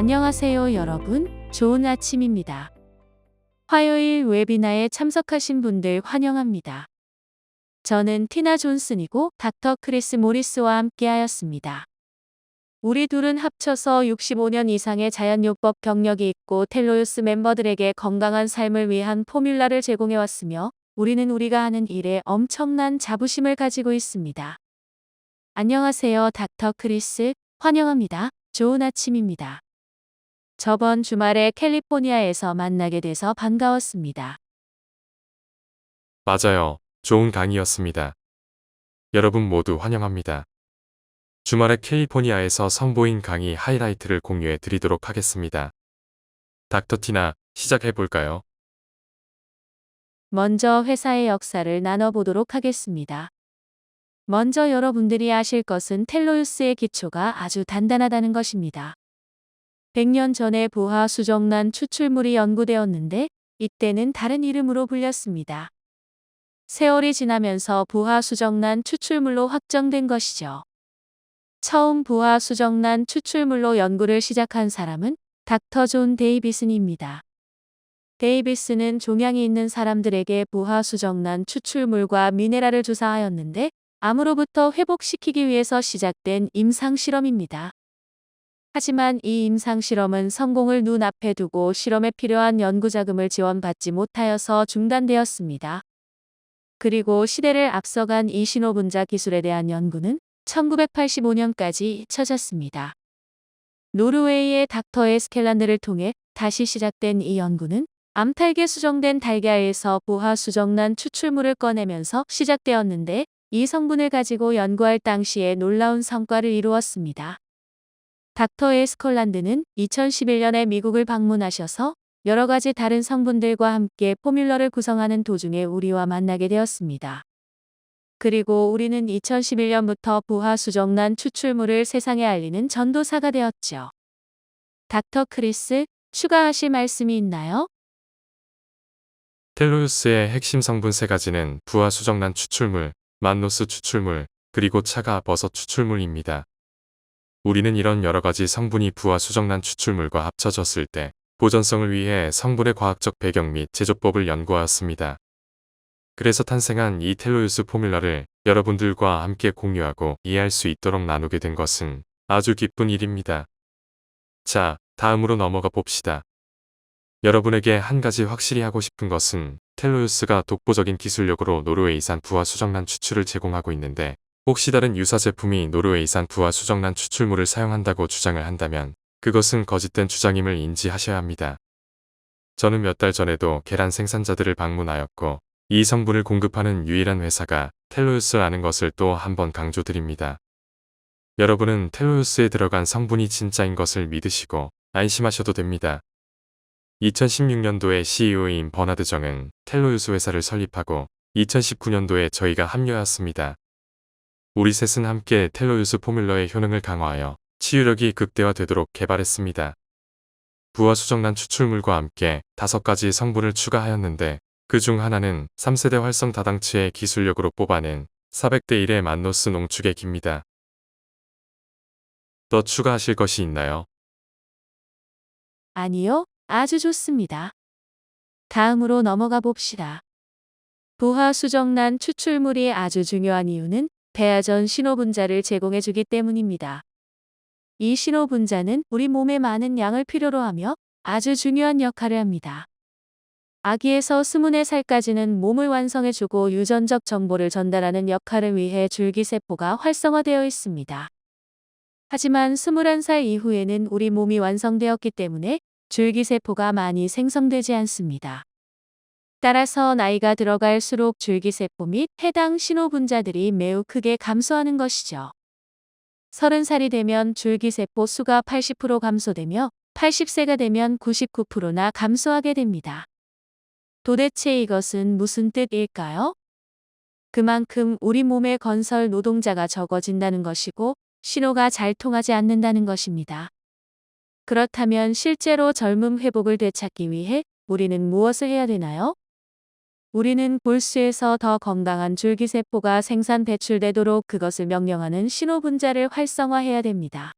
안녕하세요, 여러분. 좋은 아침입니다. 화요일 웨비나에 참석하신 분들 환영합니다. 저는 티나 존슨이고 닥터 크리스 모리스와 함께하였습니다. 우리 둘은 합쳐서 65년 이상의 자연요법 경력이 있고 텔로유스 멤버들에게 건강한 삶을 위한 포뮬라를 제공해왔으며 우리는 우리가 하는 일에 엄청난 자부심을 가지고 있습니다. 안녕하세요, 닥터 크리스. 환영합니다. 좋은 아침입니다. 저번 주말에 캘리포니아에서 만나게 돼서 반가웠습니다. 맞아요. 좋은 강의였습니다. 여러분 모두 환영합니다. 주말에 캘리포니아에서 선보인 강의 하이라이트를 공유해 드리도록 하겠습니다. 닥터 티나, 시작해 볼까요? 먼저 회사의 역사를 나눠보도록 하겠습니다. 먼저 여러분들이 아실 것은 텔로유스의 기초가 아주 단단하다는 것입니다. 100년 전에 부하 수정란 추출물이 연구되었는데 이때는 다른 이름으로 불렸습니다. 세월이 지나면서 부하 수정란 추출물로 확정된 것이죠. 처음 부하 수정란 추출물로 연구를 시작한 사람은 닥터 존 데이비슨입니다. 데이비슨은 종양이 있는 사람들에게 부하 수정란 추출물과 미네랄을 주사하였는데 암으로부터 회복시키기 위해서 시작된 임상실험입니다. 하지만 이 임상실험은 성공을 눈앞에 두고 실험에 필요한 연구자금을 지원받지 못하여서 중단되었습니다. 그리고 시대를 앞서간 이 신호분자 기술에 대한 연구는 1985년까지 잊혀졌습니다. 노르웨이의 닥터 에스켈란드를 통해 다시 시작된 이 연구는 암탉에 수정된 달걀에서 부하 수정란 추출물을 꺼내면서 시작되었는데 이 성분을 가지고 연구할 당시에 놀라운 성과를 이루었습니다. 닥터 에스컬란드는 2011년에 미국을 방문하셔서 여러 가지 다른 성분들과 함께 포뮬러를 구성하는 도중에 우리와 만나게 되었습니다. 그리고 우리는 2011년부터 부하 수정란 추출물을 세상에 알리는 전도사가 되었죠. 닥터 크리스, 추가하실 말씀이 있나요? 텔로유스의 핵심 성분 3가지는 부하 수정란 추출물, 만노스 추출물, 그리고 차가 버섯 추출물입니다. 우리는 이런 여러 가지 성분이 부하 수정란 추출물과 합쳐졌을 때 보존성을 위해 성분의 과학적 배경 및 제조법을 연구하였습니다. 그래서 탄생한 이 텔로유스 포뮬러를 여러분들과 함께 공유하고 이해할 수 있도록 나누게 된 것은 아주 기쁜 일입니다. 자, 다음으로 넘어가 봅시다. 여러분에게 한 가지 확실히 하고 싶은 것은 텔로유스가 독보적인 기술력으로 노르웨이산 부하 수정란 추출을 제공하고 있는데 혹시 다른 유사 제품이 노르웨이산 부하 수정란 추출물을 사용한다고 주장을 한다면 그것은 거짓된 주장임을 인지하셔야 합니다. 저는 몇 달 전에도 계란 생산자들을 방문하였고 이 성분을 공급하는 유일한 회사가 텔로유스라는 것을 또 한 번 강조드립니다. 여러분은 텔로유스에 들어간 성분이 진짜인 것을 믿으시고 안심하셔도 됩니다. 2016년도에 CEO인 버나드 정은 텔로유스 회사를 설립하고 2019년도에 저희가 합류하였습니다. 우리 셋은 함께 텔로유스 포뮬러의 효능을 강화하여 치유력이 극대화되도록 개발했습니다. 부하 수정란 추출물과 함께 5가지 성분을 추가하였는데 그 중 하나는 3세대 활성 다당치의 기술력으로 뽑아낸 400대 1의 만노스 농축의 기입니다. 더 추가하실 것이 있나요? 아니요, 아주 좋습니다. 다음으로 넘어가 봅시다. 부하 수정란 추출물이 아주 중요한 이유는 배아전 신호분자를 제공해주기 때문입니다. 이 신호분자는 우리 몸에 많은 양을 필요로 하며 아주 중요한 역할을 합니다. 아기에서 스문의 살까지는 몸을 완성해주고 유전적 정보를 전달하는 역할을 위해 줄기세포가 활성화되어 있습니다. 하지만 21살 이후에는 우리 몸이 완성되었기 때문에 줄기세포가 많이 생성되지 않습니다. 따라서 나이가 들어갈수록 줄기세포 및 해당 신호분자들이 매우 크게 감소하는 것이죠. 30살이 되면 줄기세포 수가 80% 감소되며 80세가 되면 99%나 감소하게 됩니다. 도대체 이것은 무슨 뜻일까요? 그만큼 우리 몸의 건설 노동자가 적어진다는 것이고 신호가 잘 통하지 않는다는 것입니다. 그렇다면 실제로 젊음 회복을 되찾기 위해 우리는 무엇을 해야 되나요? 우리는 골수에서 더 건강한 줄기세포가 생산 배출되도록 그것을 명령하는 신호분자를 활성화해야 됩니다.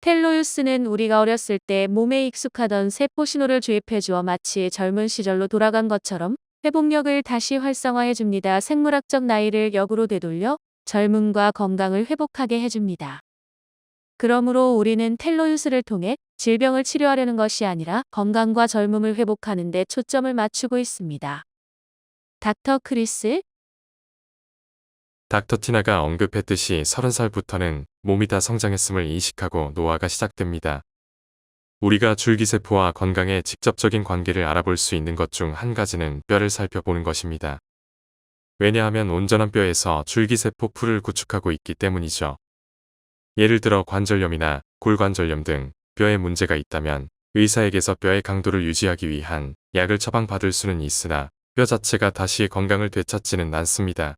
텔로유스는 우리가 어렸을 때 몸에 익숙하던 세포 신호를 주입해 주어 마치 젊은 시절로 돌아간 것처럼 회복력을 다시 활성화해 줍니다. 생물학적 나이를 역으로 되돌려 젊음과 건강을 회복하게 해줍니다. 그러므로 우리는 텔로유스를 통해 질병을 치료하려는 것이 아니라 건강과 젊음을 회복하는 데 초점을 맞추고 있습니다. 닥터 크리스? 닥터 티나가 언급했듯이 30살부터는 몸이 다 성장했음을 인식하고 노화가 시작됩니다. 우리가 줄기세포와 건강의 직접적인 관계를 알아볼 수 있는 것 중 한 가지는 뼈를 살펴보는 것입니다. 왜냐하면 온전한 뼈에서 줄기세포 풀을 구축하고 있기 때문이죠. 예를 들어 관절염이나 골관절염 등 뼈에 문제가 있다면 의사에게서 뼈의 강도를 유지하기 위한 약을 처방받을 수는 있으나 뼈 자체가 다시 건강을 되찾지는 않습니다.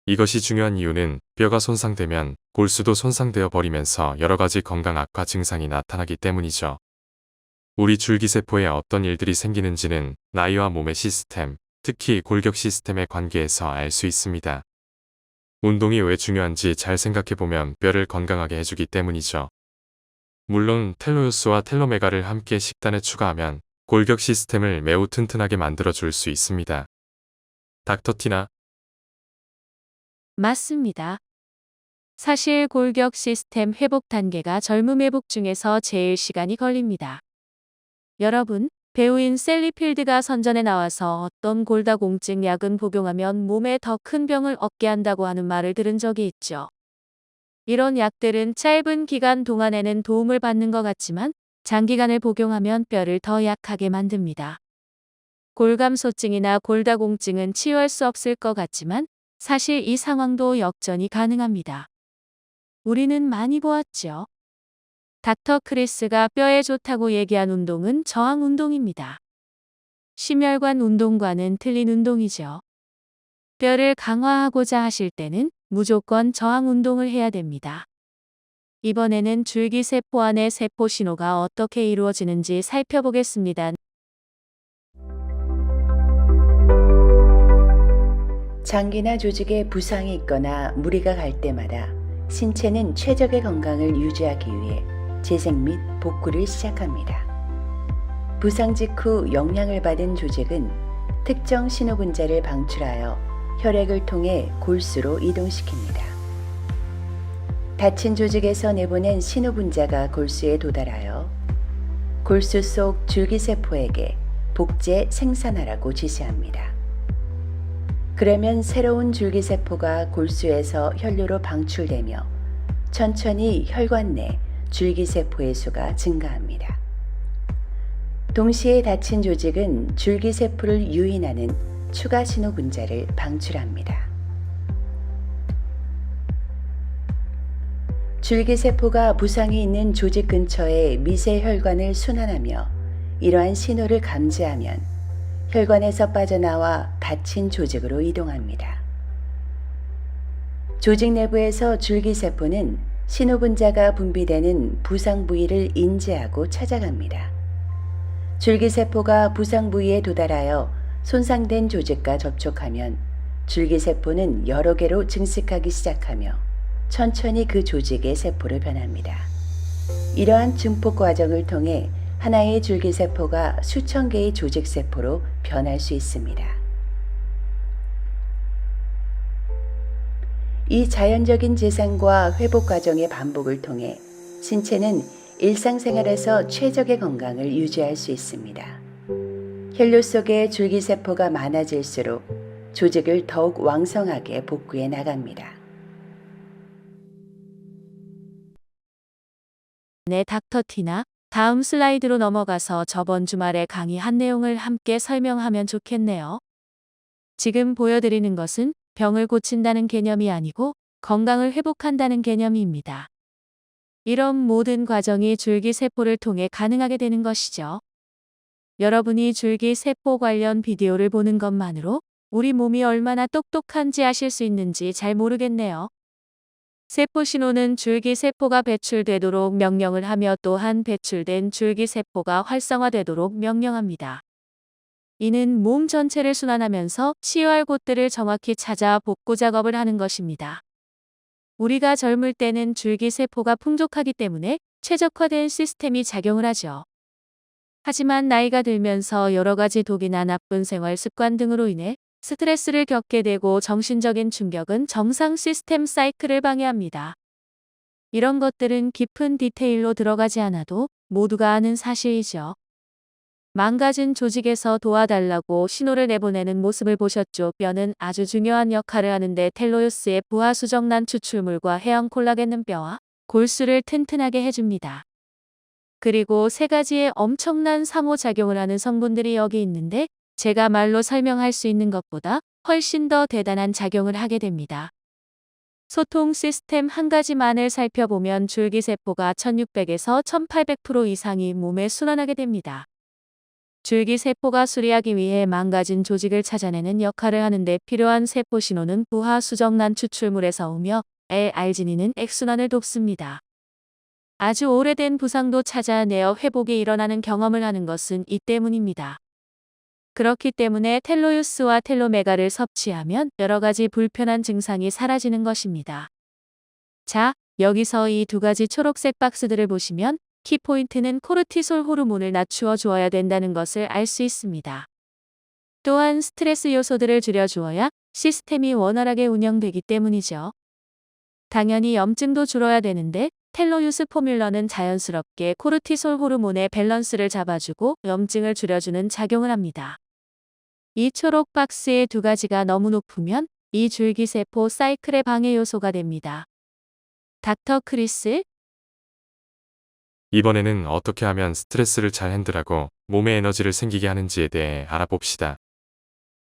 이것이 중요한 이유는 뼈가 손상되면 골수도 손상되어 버리면서 여러 가지 건강 악화 증상이 나타나기 때문이죠. 우리 줄기세포에 어떤 일들이 생기는지는 나이와 몸의 시스템, 특히 골격 시스템의 관계에서 알 수 있습니다. 운동이 왜 중요한지 잘 생각해보면 뼈를 건강하게 해주기 때문이죠. 물론 텔로유스와 텔로메가를 함께 식단에 추가하면 골격 시스템을 매우 튼튼하게 만들어줄 수 있습니다. 닥터 티나? 맞습니다. 사실 골격 시스템 회복 단계가 젊음 회복 중에서 제일 시간이 걸립니다. 여러분, 배우인 셀리 필드가 선전에 나와서 어떤 골다공증 약은 복용하면 몸에 더 큰 병을 얻게 한다고 하는 말을 들은 적이 있죠. 이런 약들은 짧은 기간 동안에는 도움을 받는 것 같지만 장기간을 복용하면 뼈를 더 약하게 만듭니다. 골감소증이나 골다공증은 치유할 수 없을 것 같지만 사실 이 상황도 역전이 가능합니다. 우리는 많이 보았죠. 닥터 크리스가 뼈에 좋다고 얘기한 운동은 저항 운동입니다. 심혈관 운동과는 틀린 운동이죠. 뼈를 강화하고자 하실 때는 무조건 저항 운동을 해야 됩니다. 이번에는 줄기세포 안의 세포 신호가 어떻게 이루어지는지 살펴보겠습니다. 장기나 조직에 부상이 있거나 무리가 갈 때마다 신체는 최적의 건강을 유지하기 위해 재생 및 복구를 시작합니다. 부상 직후 영향을 받은 조직은 특정 신호분자를 방출하여 혈액을 통해 골수로 이동시킵니다. 다친 조직에서 내보낸 신호분자가 골수에 도달하여 골수 속 줄기세포에게 복제 생산하라고 지시합니다. 그러면 새로운 줄기세포가 골수에서 혈류로 방출되며 천천히 혈관 내 줄기세포의 수가 증가합니다. 동시에 다친 조직은 줄기세포를 유인하는 추가 신호분자를 방출합니다. 줄기세포가 부상이 있는 조직 근처에 미세혈관을 순환하며 이러한 신호를 감지하면 혈관에서 빠져나와 다친 조직으로 이동합니다. 조직 내부에서 줄기세포는 신호분자가 분비되는 부상 부위를 인지하고 찾아갑니다. 줄기세포가 부상 부위에 도달하여 손상된 조직과 접촉하면 줄기세포는 여러 개로 증식하기 시작하며 천천히 그 조직의 세포로 변합니다. 이러한 증폭 과정을 통해 하나의 줄기세포가 수천 개의 조직세포로 변할 수 있습니다. 이 자연적인 재생과 회복 과정의 반복을 통해 신체는 일상생활에서 최적의 건강을 유지할 수 있습니다. 혈류 속에 줄기세포가 많아질수록 조직을 더욱 왕성하게 복구해 나갑니다. 네, 닥터 티나. 다음 슬라이드로 넘어가서 저번 주말에 강의한 내용을 함께 설명하면 좋겠네요. 지금 보여드리는 것은 병을 고친다는 개념이 아니고 건강을 회복한다는 개념입니다. 이런 모든 과정이 줄기세포를 통해 가능하게 되는 것이죠. 여러분이 줄기세포 관련 비디오를 보는 것만으로 우리 몸이 얼마나 똑똑한지 아실 수 있는지 잘 모르겠네요. 세포신호는 줄기세포가 배출되도록 명령을 하며 또한 배출된 줄기세포가 활성화되도록 명령합니다. 이는 몸 전체를 순환하면서 치유할 곳들을 정확히 찾아 복구 작업을 하는 것입니다. 우리가 젊을 때는 줄기세포가 풍족하기 때문에 최적화된 시스템이 작용을 하죠. 하지만 나이가 들면서 여러 가지 독이나 나쁜 생활 습관 등으로 인해 스트레스를 겪게 되고 정신적인 충격은 정상 시스템 사이클을 방해합니다. 이런 것들은 깊은 디테일로 들어가지 않아도 모두가 아는 사실이죠. 망가진 조직에서 도와달라고 신호를 내보내는 모습을 보셨죠. 뼈는 아주 중요한 역할을 하는데 텔로유스의 부하 수정란 추출물과 해양 콜라겐은 뼈와 골수를 튼튼하게 해줍니다. 그리고 세 가지의 엄청난 상호작용을 하는 성분들이 여기 있는데 제가 말로 설명할 수 있는 것보다 훨씬 더 대단한 작용을 하게 됩니다. 소통 시스템 한 가지만을 살펴보면 줄기세포가 1600에서 1800% 이상이 몸에 순환하게 됩니다. 줄기세포가 수리하기 위해 망가진 조직을 찾아내는 역할을 하는데 필요한 세포 신호는 부하 수정란 추출물에서 오며 L알지닌은 액순환을 돕습니다. 아주 오래된 부상도 찾아내어 회복이 일어나는 경험을 하는 것은 이 때문입니다. 그렇기 때문에 텔로유스와 텔로메가를 섭취하면 여러 가지 불편한 증상이 사라지는 것입니다. 자, 여기서 이 두 가지 초록색 박스들을 보시면 키포인트는 코르티솔 호르몬을 낮추어 주어야 된다는 것을 알 수 있습니다. 또한 스트레스 요소들을 줄여주어야 시스템이 원활하게 운영되기 때문이죠. 당연히 염증도 줄어야 되는데 텔로유스 포뮬러는 자연스럽게 코르티솔 호르몬의 밸런스를 잡아주고 염증을 줄여주는 작용을 합니다. 이 초록 박스의 두 가지가 너무 높으면 이 줄기세포 사이클의 방해 요소가 됩니다. 닥터 크리스, 이번에는 어떻게 하면 스트레스를 잘 핸들하고 몸에 에너지를 생기게 하는지에 대해 알아봅시다.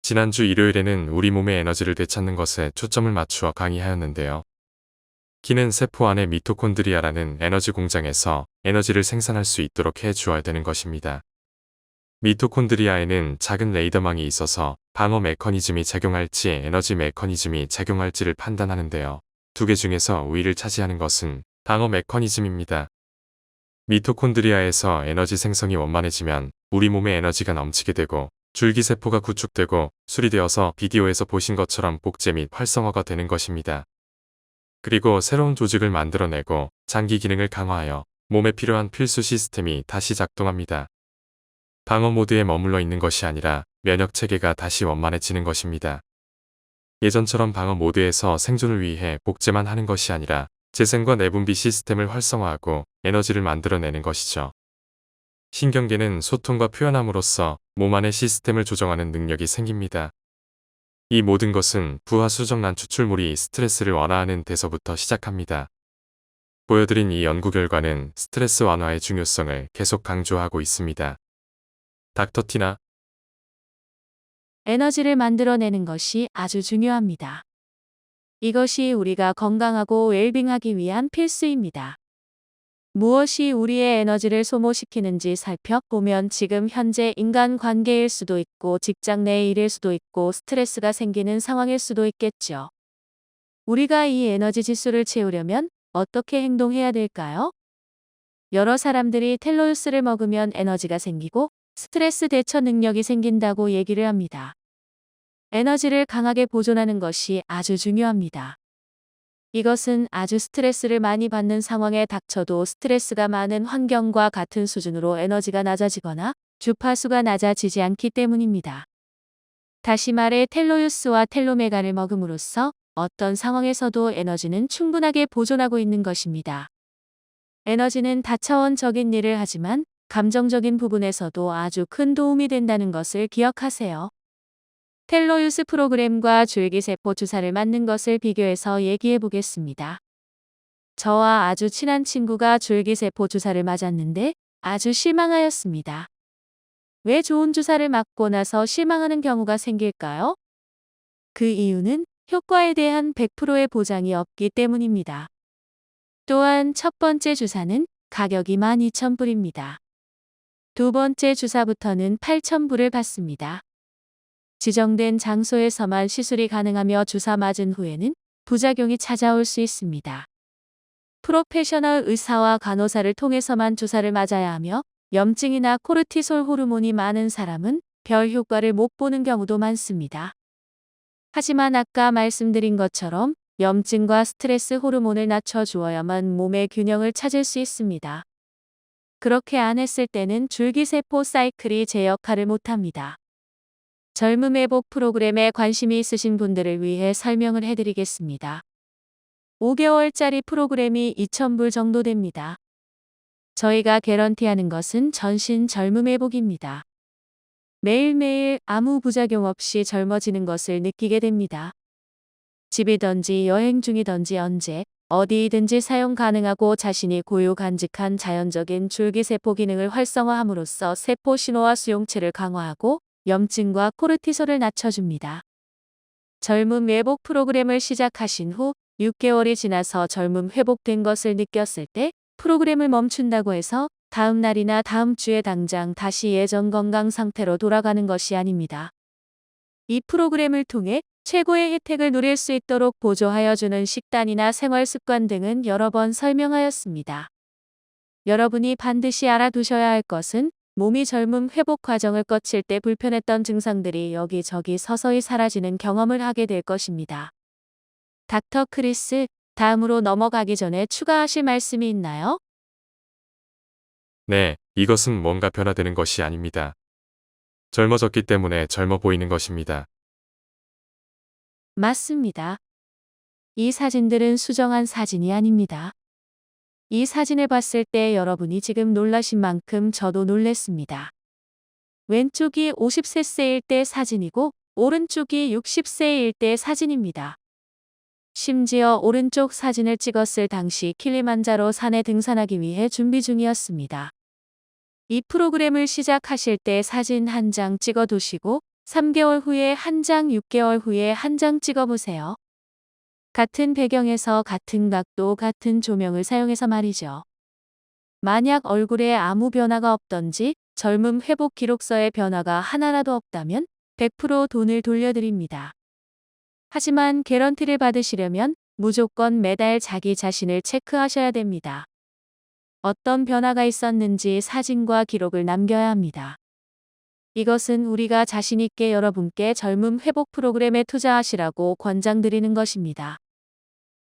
지난주 일요일에는 우리 몸의 에너지를 되찾는 것에 초점을 맞추어 강의하였는데요. 기는 세포 안의 미토콘드리아라는 에너지 공장에서 에너지를 생산할 수 있도록 해 주어야 되는 것입니다. 미토콘드리아에는 작은 레이더망이 있어서 방어 메커니즘이 작용할지 에너지 메커니즘이 작용할지를 판단하는데요. 두 개 중에서 우위를 차지하는 것은 방어 메커니즘입니다. 미토콘드리아에서 에너지 생성이 원만해지면 우리 몸에 에너지가 넘치게 되고 줄기세포가 구축되고 수리되어서 비디오에서 보신 것처럼 복제 및 활성화가 되는 것입니다. 그리고 새로운 조직을 만들어내고 장기 기능을 강화하여 몸에 필요한 필수 시스템이 다시 작동합니다. 방어 모드에 머물러 있는 것이 아니라 면역 체계가 다시 원만해지는 것입니다. 예전처럼 방어 모드에서 생존을 위해 복제만 하는 것이 아니라 재생과 내분비 시스템을 활성화하고 에너지를 만들어내는 것이죠. 신경계는 소통과 표현함으로써 몸 안의 시스템을 조정하는 능력이 생깁니다. 이 모든 것은 부하 수정란 추출물이 스트레스를 완화하는 데서부터 시작합니다. 보여드린 이 연구 결과는 스트레스 완화의 중요성을 계속 강조하고 있습니다. 닥터 티나, 에너지를 만들어내는 것이 아주 중요합니다. 이것이 우리가 건강하고 웰빙하기 위한 필수입니다. 무엇이 우리의 에너지를 소모시키는지 살펴보면 지금 현재 인간관계일 수도 있고 직장 내 일일 수도 있고 스트레스가 생기는 상황일 수도 있겠죠. 우리가 이 에너지 지수를 채우려면 어떻게 행동해야 될까요? 여러 사람들이 텔로유스를 먹으면 에너지가 생기고 스트레스 대처 능력이 생긴다고 얘기를 합니다. 에너지를 강하게 보존하는 것이 아주 중요합니다. 이것은 아주 스트레스를 많이 받는 상황에 닥쳐도 스트레스가 많은 환경과 같은 수준으로 에너지가 낮아지거나 주파수가 낮아지지 않기 때문입니다. 다시 말해 텔로유스와 텔로메가를 먹음으로써 어떤 상황에서도 에너지는 충분하게 보존하고 있는 것입니다. 에너지는 다차원적인 일을 하지만 감정적인 부분에서도 아주 큰 도움이 된다는 것을 기억하세요. 텔로유스 프로그램과 줄기세포 주사를 맞는 것을 비교해서 얘기해 보겠습니다. 저와 아주 친한 친구가 줄기세포 주사를 맞았는데 아주 실망하였습니다. 왜 좋은 주사를 맞고 나서 실망하는 경우가 생길까요? 그 이유는 효과에 대한 100%의 보장이 없기 때문입니다. 또한 첫 번째 주사는 가격이 12,000불입니다. 두 번째 주사부터는 8,000불을 받습니다. 지정된 장소에서만 시술이 가능하며 주사 맞은 후에는 부작용이 찾아올 수 있습니다. 프로페셔널 의사와 간호사를 통해서만 주사를 맞아야 하며 염증이나 코르티솔 호르몬이 많은 사람은 별 효과를 못 보는 경우도 많습니다. 하지만 아까 말씀드린 것처럼 염증과 스트레스 호르몬을 낮춰주어야만 몸의 균형을 찾을 수 있습니다. 그렇게 안 했을 때는 줄기세포 사이클이 제 역할을 못합니다. 젊음 회복 프로그램에 관심이 있으신 분들을 위해 설명을 해드리겠습니다. 5개월짜리 프로그램이 2,000불 정도 됩니다. 저희가 개런티하는 것은 전신 젊음 회복입니다. 매일매일 아무 부작용 없이 젊어지는 것을 느끼게 됩니다. 집이든지 여행 중이든지 언제 어디든지 사용 가능하고 자신이 고유 간직한 자연적인 줄기세포 기능을 활성화함으로써 세포 신호와 수용체를 강화하고 염증과 코르티솔을 낮춰줍니다. 젊음 회복 프로그램을 시작하신 후 6개월이 지나서 젊음 회복된 것을 느꼈을 때 프로그램을 멈춘다고 해서 다음 날이나 다음 주에 당장 다시 예전 건강 상태로 돌아가는 것이 아닙니다. 이 프로그램을 통해 최고의 혜택을 누릴 수 있도록 보조하여 주는 식단이나 생활 습관 등은 여러 번 설명하였습니다. 여러분이 반드시 알아두셔야 할 것은 몸이 젊음 회복 과정을 거칠 때 불편했던 증상들이 여기저기 서서히 사라지는 경험을 하게 될 것입니다. 닥터 크리스, 다음으로 넘어가기 전에 추가하실 말씀이 있나요? 네, 이것은 뭔가 변화되는 것이 아닙니다. 젊어졌기 때문에 젊어 보이는 것입니다. 맞습니다. 이 사진들은 수정한 사진이 아닙니다. 이 사진을 봤을 때 여러분이 지금 놀라신 만큼 저도 놀랬습니다. 왼쪽이 50세일 때 사진이고 오른쪽이 60세일 때 사진입니다. 심지어 오른쪽 사진을 찍었을 당시 킬리만자로 산에 등산하기 위해 준비 중이었습니다. 이 프로그램을 시작하실 때 사진 한 장 찍어 두시고 3개월 후에 한 장, 6개월 후에 한 장 찍어 보세요. 같은 배경에서 같은 각도, 같은 조명을 사용해서 말이죠. 만약 얼굴에 아무 변화가 없던지 젊음 회복 기록서에 변화가 하나라도 없다면 100% 돈을 돌려드립니다. 하지만 개런티를 받으시려면 무조건 매달 자기 자신을 체크하셔야 됩니다. 어떤 변화가 있었는지 사진과 기록을 남겨야 합니다. 이것은 우리가 자신 있게 여러분께 젊음 회복 프로그램에 투자하시라고 권장드리는 것입니다.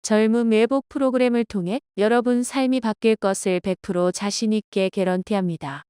젊음 회복 프로그램을 통해 여러분 삶이 바뀔 것을 100% 자신 있게 개런티합니다.